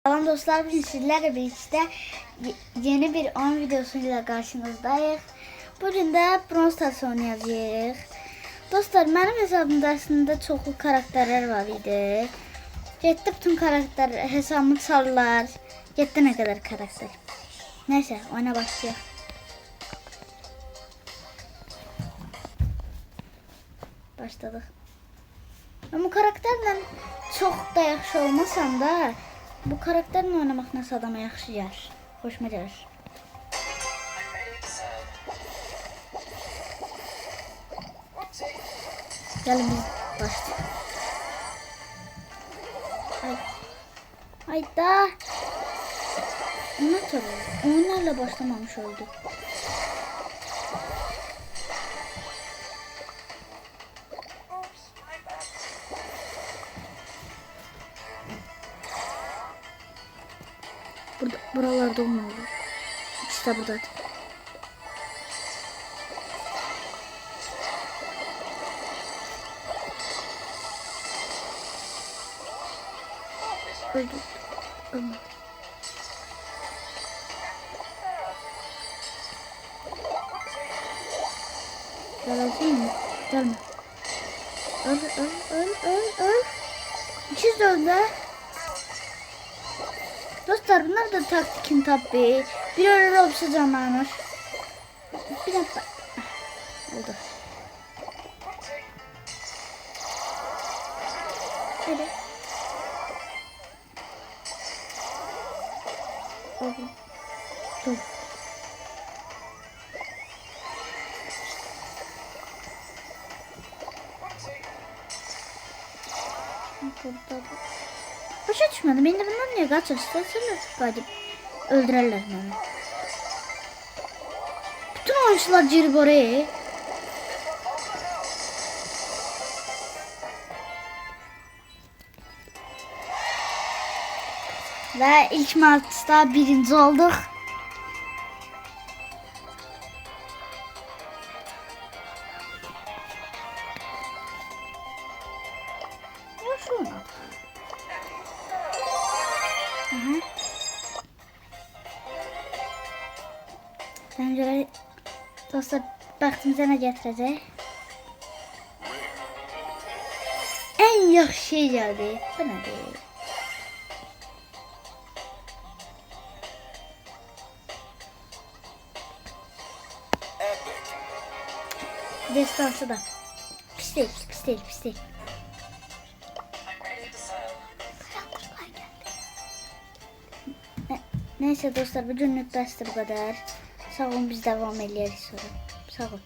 Selam dostlar, bugün sizlerle birlikte yeni bir oyun videosuyla karşınızdayız. Bugün de Brawl Stars oynayacağız. Dostlar, benim hesabımda aslında çoxlu karakterler var idi. Getdi bütün karakter hesabımı çaldılar. Getdi ne kadar karakter. Neyse, oyuna başlayalım. Başladık. Ben bu karakterle çok da yaxşı olmasam da bu karakterle oynamaq nəsə adama yaxşı gəlir. Xoşuma gəlir. Gəlin biz başlayalım. Hayda. Ne tabii? Oyunlarla başlamamış olduk. Buralarda olmuyor. İşte burada. Öldü. Ölme. Geleceğim mi? Gelme. Öl. İkiz de öldü. Dostlar, bunlar da taktikin tabi. Bir ara olsa canlanır. Bir dakika. Oldu. Hadi. Oldu. Dur. Başa düşmedim. Beni bunlar niye kaçır? İstersenler hadi öldürürler beni. Bütün oyuncular girip oraya. Ve ilk maçta birinci olduk. Ya şuna. Bence dostlar, baktığımıza ne getirecek? En yaxşı şey geldi. Bu ne değil? Destansı da. Pis değil. Neyse dostlar, bugünlük bəsdir bu kadar. Sağ olun, biz devam ederiz sonra. Sağ olun.